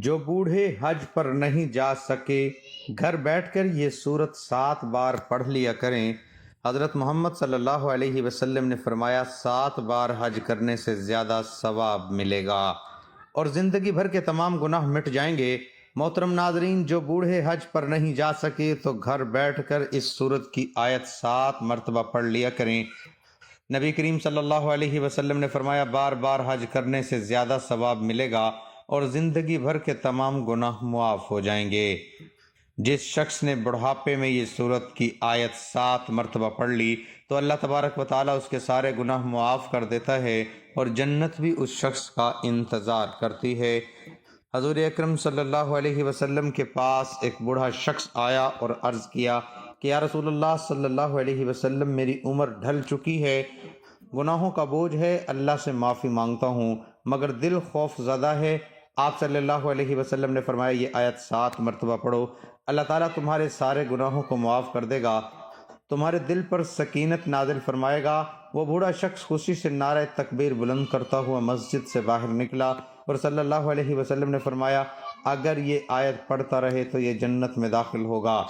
جو بوڑھے حج پر نہیں جا سکے گھر بیٹھ کر یہ صورت 7 بار پڑھ لیا کریں۔ حضرت محمد صلی اللہ علیہ وسلم نے فرمایا 7 بار حج کرنے سے زیادہ ثواب ملے گا اور زندگی بھر کے تمام گناہ مٹ جائیں گے۔ محترم ناظرین، جو بوڑھے حج پر نہیں جا سکے تو گھر بیٹھ کر اس صورت کی آیت 7 مرتبہ پڑھ لیا کریں۔ نبی کریم صلی اللہ علیہ وسلم نے فرمایا بار بار حج کرنے سے زیادہ ثواب ملے گا اور زندگی بھر کے تمام گناہ معاف ہو جائیں گے۔ جس شخص نے بڑھاپے میں یہ صورت کی آیت 7 مرتبہ پڑھ لی تو اللہ تبارک و تعالیٰ اس کے سارے گناہ معاف کر دیتا ہے اور جنت بھی اس شخص کا انتظار کرتی ہے۔ حضور اکرم صلی اللہ علیہ وسلم کے پاس ایک بوڑھا شخص آیا اور عرض کیا کہ یا رسول اللہ صلی اللہ علیہ وسلم، میری عمر ڈھل چکی ہے، گناہوں کا بوجھ ہے، اللہ سے معافی مانگتا ہوں مگر دل خوف زدہ ہے۔ آپ صلی اللہ علیہ وسلم نے فرمایا یہ آیت 7 مرتبہ پڑھو، اللہ تعالیٰ تمہارے سارے گناہوں کو معاف کر دے گا، تمہارے دل پر سکینت نازل فرمائے گا۔ وہ بوڑھا شخص خوشی سے نعرہ تکبیر بلند کرتا ہوا مسجد سے باہر نکلا اور صلی اللہ علیہ وسلم نے فرمایا اگر یہ آیت پڑھتا رہے تو یہ جنت میں داخل ہوگا۔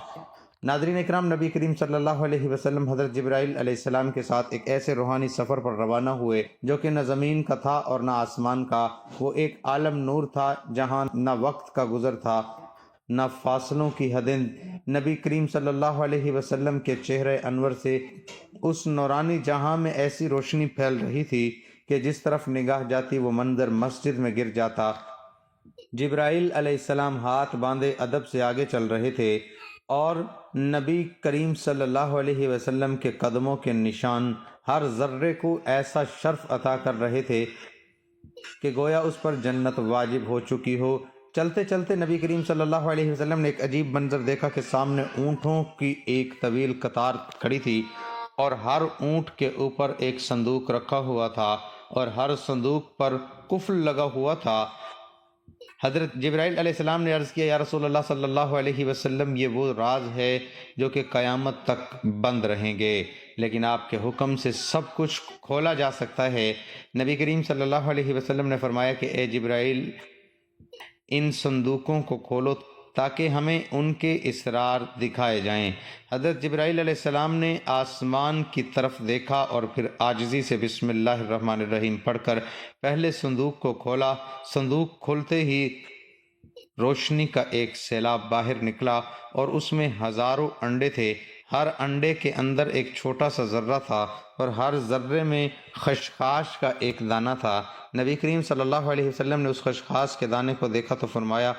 ناظرین اکرام، نبی کریم صلی اللہ علیہ وسلم حضرت جبرائیل علیہ السلام کے ساتھ ایک ایسے روحانی سفر پر روانہ ہوئے جو کہ نہ زمین کا تھا اور نہ آسمان کا۔ وہ ایک عالم نور تھا جہاں نہ وقت کا گزر تھا نہ فاصلوں کی حدیں۔ نبی کریم صلی اللہ علیہ وسلم کے چہرے انور سے اس نورانی جہاں میں ایسی روشنی پھیل رہی تھی کہ جس طرف نگاہ جاتی وہ منظر مسجد میں گر جاتا۔ جبرائیل علیہ السلام ہاتھ باندھے ادب سے آگے چل رہے تھے اور نبی کریم صلی اللہ علیہ وسلم کے قدموں کے نشان ہر ذرے کو ایسا شرف عطا کر رہے تھے کہ گویا اس پر جنت واجب ہو چکی ہو۔ چلتے چلتے نبی کریم صلی اللہ علیہ وسلم نے ایک عجیب منظر دیکھا کہ سامنے اونٹوں کی ایک طویل قطار کھڑی تھی اور ہر اونٹ کے اوپر ایک صندوق رکھا ہوا تھا اور ہر صندوق پر قفل لگا ہوا تھا۔ حضرت جبرائیل علیہ السلام نے عرض کیا یا رسول اللہ صلی اللہ علیہ وسلم، یہ وہ راز ہے جو کہ قیامت تک بند رہیں گے، لیکن آپ کے حکم سے سب کچھ کھولا جا سکتا ہے۔ نبی کریم صلی اللہ علیہ وسلم نے فرمایا کہ اے جبرائیل، ان صندوقوں کو کھولو تاکہ ہمیں ان کے اسرار دکھائے جائیں۔ حضرت جبرائیل علیہ السلام نے آسمان کی طرف دیکھا اور پھر عاجزی سے بسم اللہ الرحمن الرحیم پڑھ کر پہلے صندوق کو کھولا۔ صندوق کھلتے ہی روشنی کا ایک سیلاب باہر نکلا اور اس میں ہزاروں انڈے تھے۔ ہر انڈے کے اندر ایک چھوٹا سا ذرہ تھا اور ہر ذرے میں خشخاش کا ایک دانہ تھا۔ نبی کریم صلی اللہ علیہ وسلم نے اس خشخاش کے دانے کو دیکھا تو فرمایا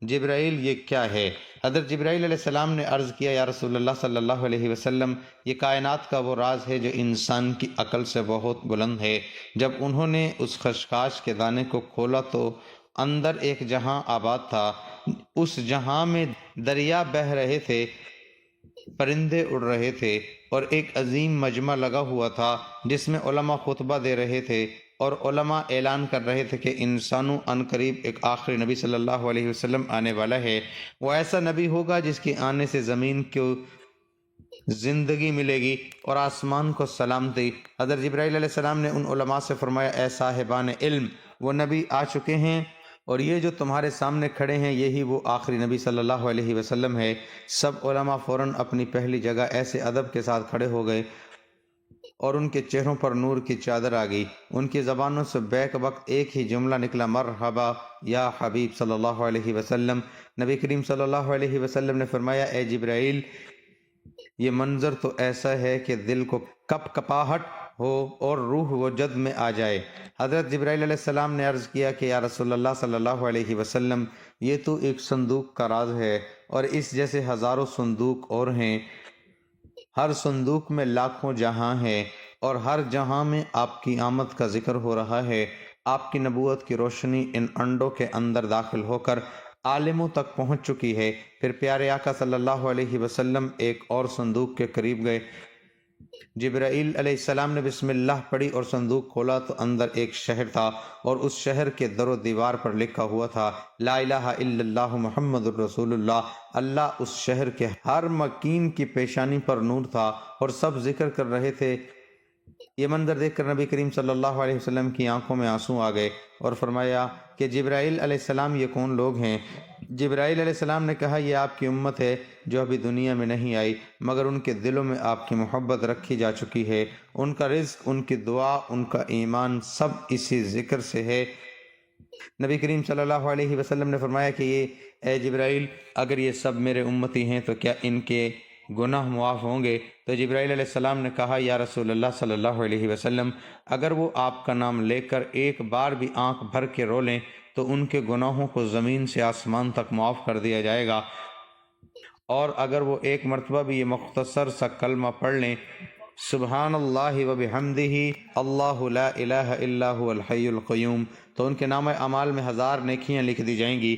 جبرائیل، یہ کیا ہے؟ حضرت جبرائیل علیہ السلام نے عرض کیا یا رسول اللہ صلی اللہ علیہ وسلم، یہ کائنات کا وہ راز ہے جو انسان کی عقل سے بہت بلند ہے۔ جب انہوں نے اس خشخاش کے دانے کو کھولا تو اندر ایک جہاں آباد تھا۔ اس جہاں میں دریا بہہ رہے تھے، پرندے اڑ رہے تھے اور ایک عظیم مجمع لگا ہوا تھا جس میں علماء خطبہ دے رہے تھے اور علماء اعلان کر رہے تھے کہ انسانوں عنقریب ایک آخری نبی صلی اللہ علیہ وسلم آنے والا ہے۔ وہ ایسا نبی ہوگا جس کے آنے سے زمین کو زندگی ملے گی اور آسمان کو سلامتی۔ حضرت جبرائیل علیہ السلام نے ان علماء سے فرمایا اے صاحبان علم، وہ نبی آ چکے ہیں اور یہ جو تمہارے سامنے کھڑے ہیں یہی وہ آخری نبی صلی اللہ علیہ وسلم ہے۔ سب علماء فوراً اپنی پہلی جگہ ایسے ادب کے ساتھ کھڑے ہو گئے اور ان کے چہروں پر نور کی چادر آ گئی۔ ان کی زبانوں سے بیک وقت ایک ہی جملہ نکلا، مرحبا یا حبیب صلی اللہ علیہ وسلم۔ نبی کریم صلی اللہ علیہ وسلم نے فرمایا اے جبرائیل، یہ منظر تو ایسا ہے کہ دل کو کپ کپاہٹ ہو اور روح و جد میں آ جائے۔ حضرت جبرائیل علیہ السلام نے عرض کیا کہ یا رسول اللہ صلی اللہ علیہ وسلم، یہ تو ایک صندوق کا راز ہے اور اس جیسے ہزاروں صندوق اور ہیں، ہر صندوق میں لاکھوں جہاں ہیں اور ہر جہاں میں آپ کی آمد کا ذکر ہو رہا ہے۔ آپ کی نبوت کی روشنی ان انڈوں کے اندر داخل ہو کر عالموں تک پہنچ چکی ہے۔ پھر پیارے آقا صلی اللہ علیہ وسلم ایک اور صندوق کے قریب گئے۔ جبرائیل علیہ السلام نے بسم اللہ پڑھی اور صندوق کھولا تو اندر ایک شہر تھا اور اس شہر کے در و دیوار پر لکھا ہوا تھا لا الہ الا اللہ محمد الرسول اللہ۔ اللہ اس شہر کے ہر مکین کی پیشانی پر نور تھا اور سب ذکر کر رہے تھے یہ منظر دیکھ کر نبی کریم صلی اللہ علیہ وسلم کی آنکھوں میں آنسو آ گئے اور فرمایا کہ جبرائیل علیہ السلام یہ کون لوگ ہیں؟ جبرائیل علیہ السلام نے کہا یہ آپ کی امت ہے جو ابھی دنیا میں نہیں آئی مگر ان کے دلوں میں آپ کی محبت رکھی جا چکی ہے، ان کا رزق، ان کی دعا، ان کا ایمان سب اسی ذکر سے ہے۔ نبی کریم صلی اللہ علیہ وسلم نے فرمایا کہ اے جبرائیل، اگر یہ سب میرے امتی ہیں تو کیا ان کے گناہ معاف ہوں گے؟ تو جبرائیل علیہ السلام نے کہا یا رسول اللہ صلی اللہ علیہ وسلم، اگر وہ آپ کا نام لے کر ایک بار بھی آنکھ بھر کے رو لیں تو ان کے گناہوں کو زمین سے آسمان تک معاف کر دیا جائے گا، اور اگر وہ ایک مرتبہ بھی یہ مختصر سا کلمہ پڑھ لیں سبحان اللہ و بحمدہ اللہ لا الہ الا هو الحی القیوم، تو ان کے نامہ اعمال میں 1000 نیکیاں لکھ دی جائیں گی۔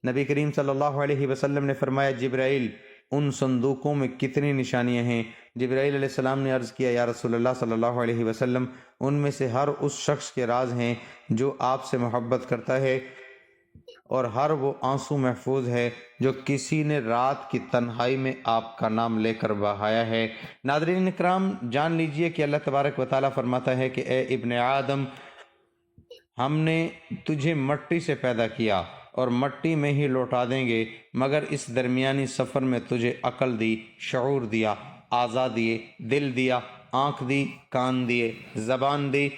نبی کریم صلی اللہ علیہ وسلم نے فرمایا جبرائیل، ان صندوقوں میں کتنی نشانیاں ہیں؟ جبرائیل علیہ السلام نے عرض کیا یا رسول اللہ صلی اللہ علیہ وسلم، ان میں سے ہر اس شخص کے راز ہیں جو آپ سے محبت کرتا ہے، اور ہر وہ آنسو محفوظ ہے جو کسی نے رات کی تنہائی میں آپ کا نام لے کر بہایا ہے۔ ناظرین اکرام، جان لیجئے کہ اللہ تبارک و تعالیٰ فرماتا ہے کہ اے ابن آدم، ہم نے تجھے مٹی سے پیدا کیا اور مٹی میں ہی لوٹا دیں گے، مگر اس درمیانی سفر میں تجھے عقل دی، شعور دیا، اعضاء دیے، دل دیا، آنکھ دی، کان دیے، زبان دی،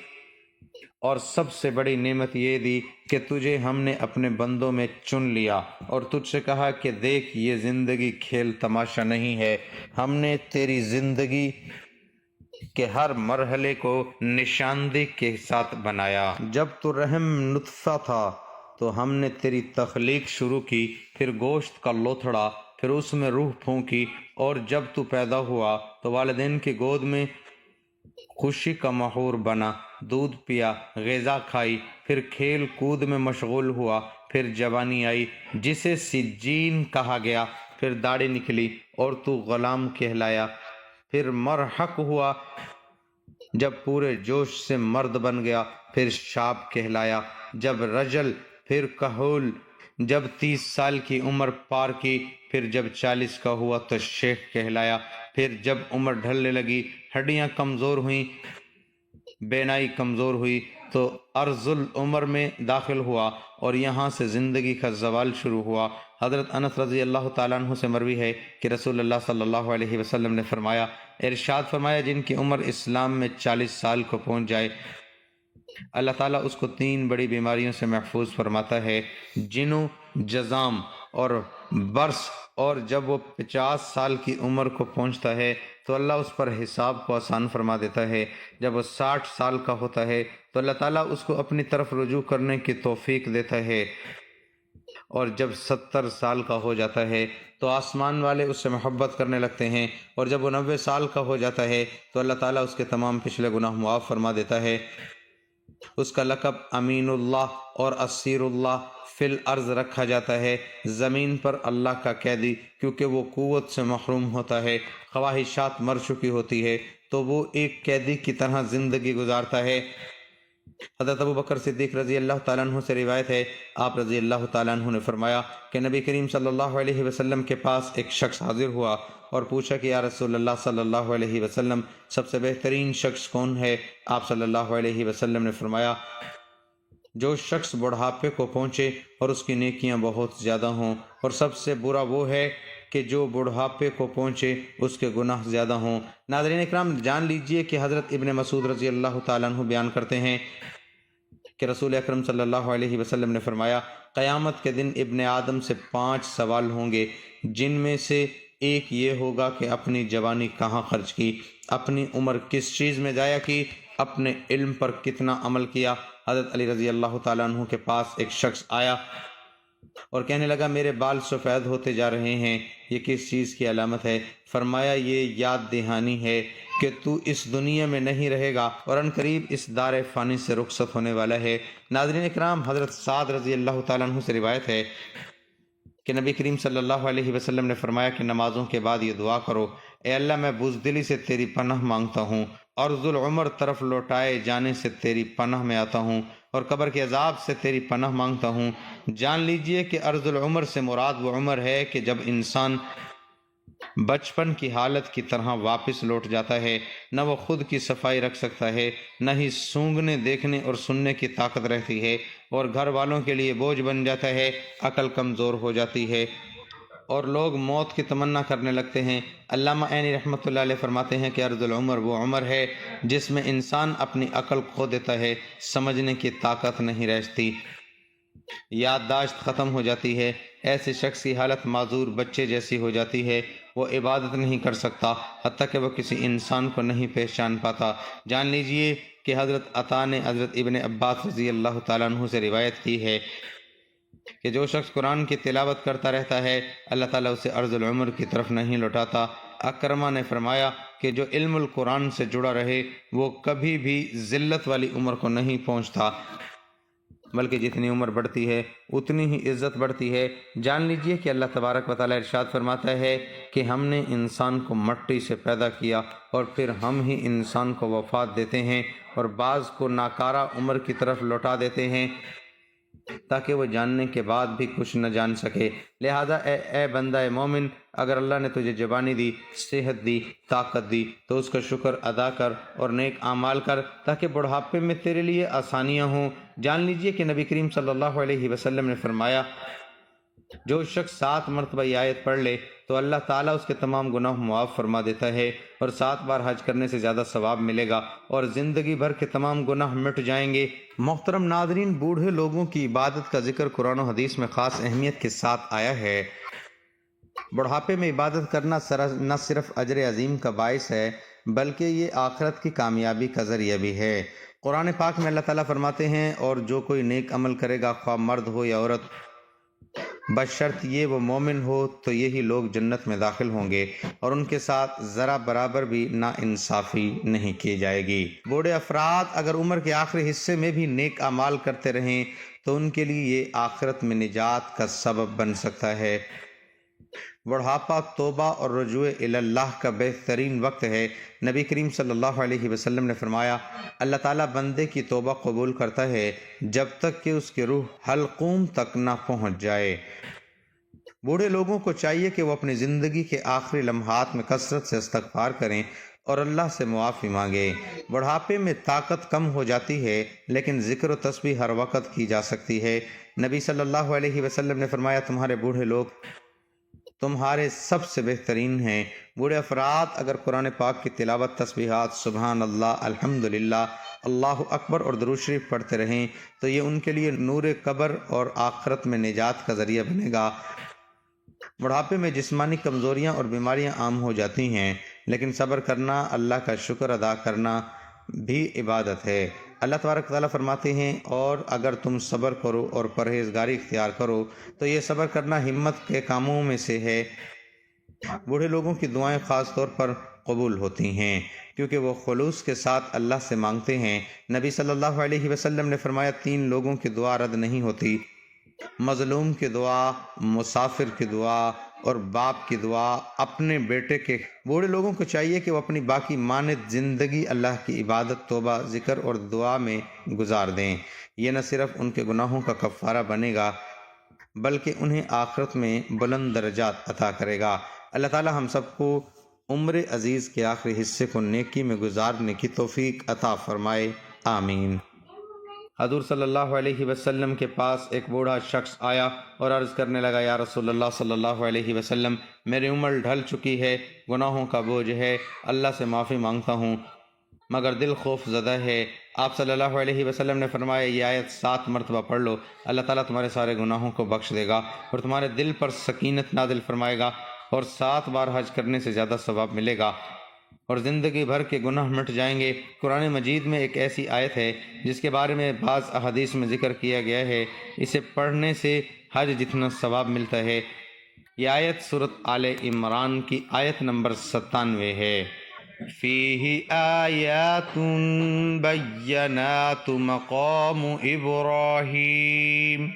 اور سب سے بڑی نعمت یہ دی کہ تجھے ہم نے اپنے بندوں میں چن لیا اور تجھ سے کہا کہ دیکھ یہ زندگی کھیل تماشا نہیں ہے، ہم نے تیری زندگی کہ ہر مرحلے کو نشاندہی کے ساتھ بنایا۔ جب تو رحم نطفہ تھا تو ہم نے تیری تخلیق شروع کی، پھر گوشت کا لوتھڑا، پھر اس میں روح پھونکی، اور جب تو پیدا ہوا تو والدین کی گود میں خوشی کا محور بنا، دودھ پیا، غذا کھائی، پھر کھیل کود میں مشغول ہوا، پھر جوانی آئی جسے سجین کہا گیا، پھر داڑھی نکلی اور تو غلام کہلایا، پھر مرحق ہوا جب پورے جوش سے مرد بن گیا، پھر شاب کہلایا، جب رجل، پھر کہول، جب 30 سال کی عمر پار کی، پھر جب 40 کا ہوا تو شیخ کہلایا، پھر جب عمر ڈھلنے لگی، ہڈیاں کمزور ہوئیں، بینائی کمزور ہوئی تو ارذ العمر میں داخل ہوا، اور یہاں سے زندگی کا زوال شروع ہوا۔ حضرت انس رضی اللہ تعالیٰ عنہ سے مروی ہے کہ رسول اللہ صلی اللہ علیہ وسلم نے فرمایا، ارشاد فرمایا جن کی عمر اسلام میں 40 سال کو پہنچ جائے اللہ تعالیٰ اس کو 3 بڑی بیماریوں سے محفوظ فرماتا ہے، جنوں، جذام اور برس، اور جب وہ 50 سال کی عمر کو پہنچتا ہے تو اللہ اس پر حساب کو آسان فرما دیتا ہے، جب وہ 60 سال کا ہوتا ہے تو اللہ تعالیٰ اس کو اپنی طرف رجوع کرنے کی توفیق دیتا ہے، اور جب 70 سال کا ہو جاتا ہے تو آسمان والے اس سے محبت کرنے لگتے ہیں، اور جب وہ 90 سال کا ہو جاتا ہے تو اللہ تعالیٰ اس کے تمام پچھلے گناہ معاف فرما دیتا ہے۔ اس کا لقب امین اللہ اور اسیر اللہ فی الارض رکھا جاتا ہے، زمین پر اللہ کا قیدی، کیونکہ وہ قوت سے محروم ہوتا ہے، خواہشات مر چکی ہوتی ہے تو وہ ایک قیدی کی طرح زندگی گزارتا ہے۔ حضرت ابو بکر صدیق رضی اللہ تعالیٰ عنہ سے روایت ہے، آپ رضی اللہ تعالیٰ عنہ نے فرمایا کہ نبی کریم صلی اللہ علیہ وسلم کے پاس ایک شخص حاضر ہوا اور پوچھا کہ یا رسول اللہ صلی اللہ علیہ وسلم، سب سے بہترین شخص کون ہے؟ آپ صلی اللہ علیہ وسلم نے فرمایا، جو شخص بڑھاپے کو پہنچے اور اس کی نیکیاں بہت زیادہ ہوں، اور سب سے برا وہ ہے کہ جو بڑھاپے کو پہنچے اس کے گناہ زیادہ ہوں۔ ناظرین اکرام، جان لیجئے کہ حضرت ابن مسعود رضی اللہ تعالیٰ عنہ بیان کرتے ہیں کہ رسول اکرم صلی اللہ علیہ وسلم نے فرمایا، قیامت کے دن ابن آدم سے 5 سوال ہوں گے، جن میں سے ایک یہ ہوگا کہ اپنی جوانی کہاں خرچ کی، اپنی عمر کس چیز میں ضائع کی، اپنے علم پر کتنا عمل کیا۔ حضرت علی رضی اللہ تعالیٰ عنہ کے پاس ایک شخص آیا اور کہنے لگا، میرے بال سفید ہوتے جا رہے ہیں، یہ کس چیز کی علامت ہے؟ فرمایا، یہ یاد دہانی ہے کہ تو اس دنیا میں نہیں رہے گا اور ان قریب اس دار فانی سے رخصت ہونے والا ہے۔ ناظرین اکرام، حضرت سعد رضی اللہ تعالیٰ عنہ سے روایت ہے کہ نبی کریم صلی اللہ علیہ وسلم نے فرمایا کہ نمازوں کے بعد یہ دعا کرو، اے اللہ میں بزدلی سے تیری پناہ مانگتا ہوں، ارذ العمر طرف لوٹائے جانے سے تیری پناہ میں آتا ہوں، اور قبر کے عذاب سے تیری پناہ مانگتا ہوں۔ جان لیجئے کہ ارذ العمر سے مراد وہ عمر ہے کہ جب انسان بچپن کی حالت کی طرح واپس لوٹ جاتا ہے۔ نہ وہ خود کی صفائی رکھ سکتا ہے، نہ ہی سونگھنے، دیکھنے اور سننے کی طاقت رہتی ہے، اور گھر والوں کے لیے بوجھ بن جاتا ہے۔ عقل کمزور ہو جاتی ہے اور لوگ موت کی تمنا کرنے لگتے ہیں۔ علامہ عینی رحمۃ اللہ علیہ فرماتے ہیں کہ ارذ العمر وہ عمر ہے جس میں انسان اپنی عقل کھو دیتا ہے، سمجھنے کی طاقت نہیں رہتی، یادداشت ختم ہو جاتی ہے۔ ایسے شخص کی حالت معذور بچے جیسی ہو جاتی ہے، وہ عبادت نہیں کر سکتا، حتیٰ کہ وہ کسی انسان کو نہیں پہچان پاتا۔ جان لیجئے کہ حضرت عطا نے حضرت ابن عباس رضی اللہ تعالیٰ عنہ سے روایت کی ہے کہ جو شخص قرآن کی تلاوت کرتا رہتا ہے، اللہ تعالیٰ اسے ارذ العمر کی طرف نہیں لوٹاتا۔ اکرمہ نے فرمایا کہ جو علم القرآن سے جڑا رہے وہ کبھی بھی ذلت والی عمر کو نہیں پہنچتا، بلکہ جتنی عمر بڑھتی ہے اتنی ہی عزت بڑھتی ہے۔ جان لیجئے کہ اللہ تبارک و تعالیٰ ارشاد فرماتا ہے کہ ہم نے انسان کو مٹی سے پیدا کیا اور پھر ہم ہی انسان کو وفات دیتے ہیں اور بعض کو ناکارہ عمر کی طرف لوٹا دیتے ہیں تاکہ وہ جاننے کے بعد بھی کچھ نہ جان سکے۔ لہذا اے بندہ مومن، اگر اللہ نے تجھے جوانی دی، صحت دی، طاقت دی تو اس کا شکر ادا کر اور نیک اعمال کر تاکہ بڑھاپے میں تیرے لیے آسانیاں ہوں۔ جان لیجئے کہ نبی کریم صلی اللہ علیہ وسلم نے فرمایا جو شخص 7 مرتبہ یہ آیت پڑھ لے تو اللہ تعالیٰ اس کے تمام گناہ معاف فرما دیتا ہے اور 7 بار حج کرنے سے زیادہ ثواب ملے گا اور زندگی بھر کے تمام گناہ مٹ جائیں گے۔ محترم ناظرین، بوڑھے لوگوں کی عبادت کا ذکر قرآن و حدیث میں خاص اہمیت کے ساتھ آیا ہے۔ بڑھاپے میں عبادت کرنا نہ صرف اجر عظیم کا باعث ہے بلکہ یہ آخرت کی کامیابی کا ذریعہ بھی ہے۔ قرآن پاک میں اللہ تعالیٰ فرماتے ہیں اور جو کوئی نیک عمل کرے گا، خواہ مرد ہو یا عورت، بشرط یہ وہ مومن ہو، تو یہی لوگ جنت میں داخل ہوں گے اور ان کے ساتھ ذرا برابر بھی ناانصافی نہیں کی جائے گی۔ بوڑھے افراد اگر عمر کے آخری حصے میں بھی نیک اعمال کرتے رہیں تو ان کے لیے یہ آخرت میں نجات کا سبب بن سکتا ہے۔ بڑھاپا توبہ اور رجوع الی اللہ کا بہترین وقت ہے۔ نبی کریم صلی اللہ علیہ وسلم نے فرمایا اللہ تعالیٰ بندے کی توبہ قبول کرتا ہے جب تک کہ اس کی روح حلقوم تک نہ پہنچ جائے۔ بوڑھے لوگوں کو چاہیے کہ وہ اپنی زندگی کے آخری لمحات میں کثرت سے استغفار کریں اور اللہ سے معافی مانگیں۔ بڑھاپے میں طاقت کم ہو جاتی ہے لیکن ذکر و تسبیح ہر وقت کی جا سکتی ہے۔ نبی صلی اللہ علیہ وسلم نے فرمایا تمہارے بوڑھے لوگ تمہارے سب سے بہترین ہیں۔ بوڑھے افراد اگر قرآن پاک کی تلاوت، تسبیحات، سبحان اللہ، الحمدللہ، اللہ اکبر اور درود شریف پڑھتے رہیں تو یہ ان کے لیے نور قبر اور آخرت میں نجات کا ذریعہ بنے گا۔ بڑھاپے میں جسمانی کمزوریاں اور بیماریاں عام ہو جاتی ہیں لیکن صبر کرنا، اللہ کا شکر ادا کرنا بھی عبادت ہے۔ اللہ تبارک تعالیٰ فرماتے ہیں اور اگر تم صبر کرو اور پرہیزگاری اختیار کرو تو یہ صبر کرنا ہمت کے کاموں میں سے ہے۔ بوڑھے لوگوں کی دعائیں خاص طور پر قبول ہوتی ہیں کیونکہ وہ خلوص کے ساتھ اللہ سے مانگتے ہیں۔ نبی صلی اللہ علیہ وسلم نے فرمایا 3 لوگوں کی دعا رد نہیں ہوتی: مظلوم کی دعا، مسافر کی دعا اور باپ کی دعا اپنے بیٹے کے۔ بوڑھے لوگوں کو چاہیے کہ وہ اپنی باقی ماند زندگی اللہ کی عبادت، توبہ، ذکر اور دعا میں گزار دیں۔ یہ نہ صرف ان کے گناہوں کا کفارہ بنے گا بلکہ انہیں آخرت میں بلند درجات عطا کرے گا۔ اللہ تعالی ہم سب کو عمر عزیز کے آخری حصے کو نیکی میں گزارنے کی توفیق عطا فرمائے، آمین۔ حضور صلی اللہ علیہ وسلم کے پاس ایک بوڑھا شخص آیا اور عرض کرنے لگا یا رسول اللہ صلی اللہ علیہ وسلم، میری عمر ڈھل چکی ہے، گناہوں کا بوجھ ہے، اللہ سے معافی مانگتا ہوں مگر دل خوف زدہ ہے۔ آپ صلی اللہ علیہ وسلم نے فرمایا یہ آیت 7 مرتبہ پڑھ لو، اللہ تعالیٰ تمہارے سارے گناہوں کو بخش دے گا اور تمہارے دل پر سکینت نازل فرمائے گا اور 7 بار حج کرنے سے زیادہ ثواب ملے گا اور زندگی بھر کے گناہ مٹ جائیں گے۔ قرآن مجید میں ایک ایسی آیت ہے جس کے بارے میں بعض احادیث میں ذکر کیا گیا ہے، اسے پڑھنے سے حج جتنا ثواب ملتا ہے۔ یہ آیت سورۃ آل عمران کی آیت نمبر 97 ہے۔ فیہ آیات بینات مقام ابراہیم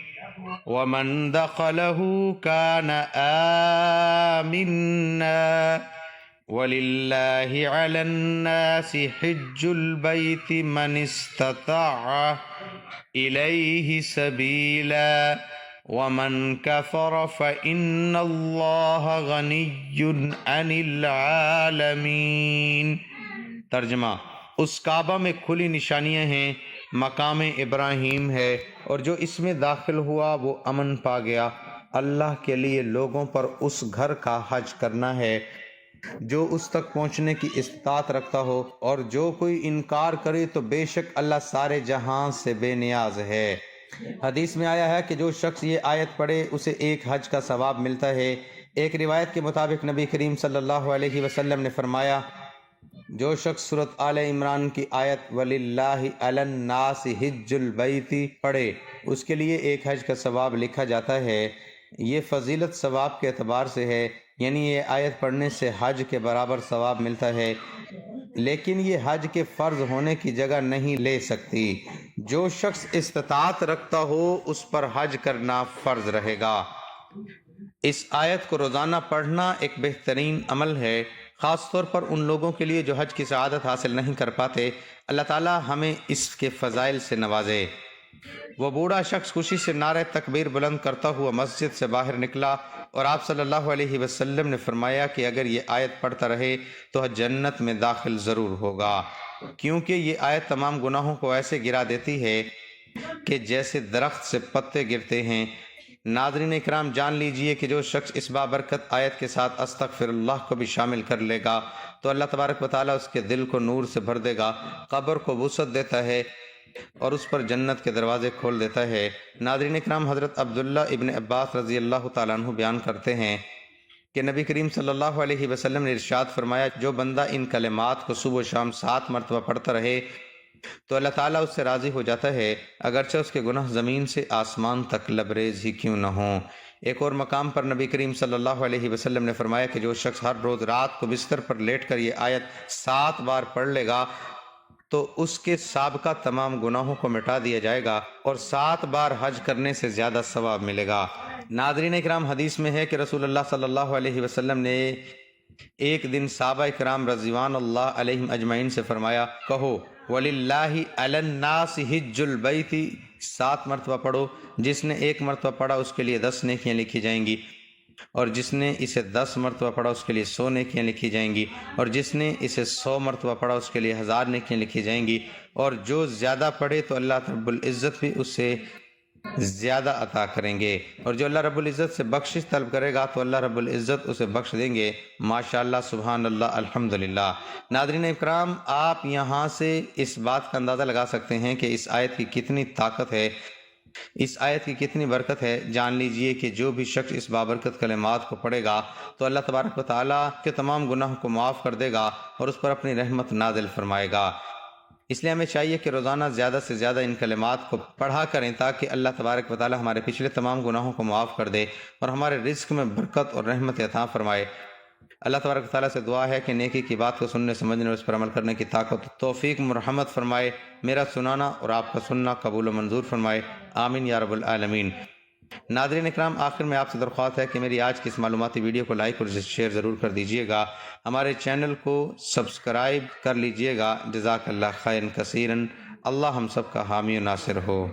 ومن دخلہ کان آمنا وَلِلَّهِ عَلَى النَّاسِ حِجُّ الْبَيْتِ مَنِ اسْتَطَاعَ إِلَيْهِ سَبِيلًا ومن كفر فإن الله غني عن العالمین۔ ترجمہ: اس کعبہ میں کھلی نشانیاں ہیں، مقام ابراہیم ہے، اور جو اس میں داخل ہوا وہ امن پا گیا۔ اللہ کے لیے لوگوں پر اس گھر کا حج کرنا ہے جو اس تک پہنچنے کی استطاعت رکھتا ہو، اور جو کوئی انکار کرے تو بے شک اللہ سارے جہاں سے بے نیاز ہے۔ حدیث میں آیا ہے کہ جو شخص یہ آیت پڑھے اسے ایک حج کا ثواب ملتا ہے۔ ایک روایت کے مطابق نبی کریم صلی اللہ علیہ وسلم نے فرمایا، جو شخص سورۃ آل عمران کی آیت وَلِلَّهِ عَلَى النَّاسِ حِجُّ الْبَيْتِ پڑھے اس کے لیے ایک حج کا ثواب لکھا جاتا ہے۔ یہ فضیلت ثواب کے اعتبار سے ہے، یعنی یہ آیت پڑھنے سے حج کے برابر ثواب ملتا ہے، لیکن یہ حج کے فرض ہونے کی جگہ نہیں لے سکتی۔ جو شخص استطاعت رکھتا ہو اس پر حج کرنا فرض رہے گا۔ اس آیت کو روزانہ پڑھنا ایک بہترین عمل ہے، خاص طور پر ان لوگوں کے لیے جو حج کی سعادت حاصل نہیں کر پاتے۔ اللہ تعالی ہمیں اس کے فضائل سے نوازے۔ وہ بوڑھا شخص خوشی سے نعرہ تکبیر بلند کرتا ہوا مسجد سے باہر نکلا، اور آپ صلی اللہ علیہ وسلم نے فرمایا کہ اگر یہ آیت پڑھتا رہے تو جنت میں داخل ضرور ہوگا، کیونکہ یہ آیت تمام گناہوں کو ایسے گرا دیتی ہے کہ جیسے درخت سے پتے گرتے ہیں۔ ناظرین اکرام، جان لیجئے کہ جو شخص اس بابرکت آیت کے ساتھ استغفر اللہ کو بھی شامل کر لے گا تو اللہ تبارک و تعالیٰ اس کے دل کو نور سے بھر دے گا، قبر کو وسعت دیتا ہے اور اس پر جنت کے دروازے کھول دیتا ہے۔ ناظرین اکرام، حضرت عبداللہ ابن عباس رضی اللہ تعالیٰ عنہ بیان کرتے ہیں کہ نبی کریم صلی اللہ علیہ وسلم نے ارشاد فرمایا، جو بندہ ان کلمات کو صبح و شام 7 مرتبہ پڑھتا رہے تو اللہ تعالیٰ اس سے راضی ہو جاتا ہے، اگرچہ اس کے گناہ زمین سے آسمان تک لبریز ہی کیوں نہ ہوں۔ ایک اور مقام پر نبی کریم صلی اللہ علیہ وسلم نے فرمایا کہ جو شخص ہر روز رات کو بستر پر لیٹ کر یہ آیت 7 بار پڑھ لے گا تو اس کے سابقہ تمام گناہوں کو مٹا دیا جائے گا اور 7 بار حج کرنے سے زیادہ ثواب ملے گا۔ ناظرین اکرام، حدیث میں ہے کہ رسول اللہ صلی اللہ علیہ وسلم نے ایک دن صحابہ اکرام رضوان اللہ علیہم اجمعین سے فرمایا، کہو وَلِلَّهِ عَلَى النَّاسِ حِجُّ الْبَيْتِ 7 مرتبہ پڑھو۔ جس نے 1 مرتبہ پڑھا اس کے لیے 10 نیکیاں لکھی جائیں گی، اور جس نے اسے 10 مرتبہ پڑھا اس کے لیے 100 نیکیاں لکھی جائیں گی، اور جس نے اسے 100 مرتبہ پڑھا اس کے لیے 1000 نیکیاں لکھی جائیں گی، اور جو زیادہ پڑھے تو اللہ رب العزت بھی اس سے زیادہ عطا کریں گے، اور جو اللہ رب العزت سے بخشش طلب کرے گا تو اللہ رب العزت اسے بخش دیں گے۔ ماشاءاللہ، سبحان اللہ، الحمدللہ۔ ناظرین اکرام، آپ یہاں سے اس بات کا اندازہ لگا سکتے ہیں کہ اس آیت کی کتنی طاقت ہے، اس آیت کی کتنی برکت ہے۔ جان لیجئے کہ جو بھی شخص اس بابرکت کلمات کو پڑھے گا تو اللہ تبارک و تعالیٰ کے تمام گناہوں کو معاف کر دے گا اور اس پر اپنی رحمت نازل فرمائے گا۔ اس لیے ہمیں چاہیے کہ روزانہ زیادہ سے زیادہ ان کلمات کو پڑھا کریں تاکہ اللہ تبارک و تعالیٰ ہمارے پچھلے تمام گناہوں کو معاف کر دے اور ہمارے رزق میں برکت اور رحمت عطا فرمائے۔ اللہ تبارک و تعالیٰ سے دعا ہے کہ نیکی کی بات کو سننے، سمجھنے اور اس پر عمل کرنے کی طاقت توفیق مرحمت فرمائے، میرا سنانا اور آپ کا سننا قبول و منظور فرمائے، آمین یا رب العالمین۔ ناظرین اکرام، آخر میں آپ سے درخواست ہے کہ میری آج کی اس معلوماتی ویڈیو کو لائک اور شیئر ضرور کر دیجئے گا، ہمارے چینل کو سبسکرائب کر لیجئے گا۔ جزاک اللہ خیرا کثیرا، اللہ ہم سب کا حامی و ناصر ہو۔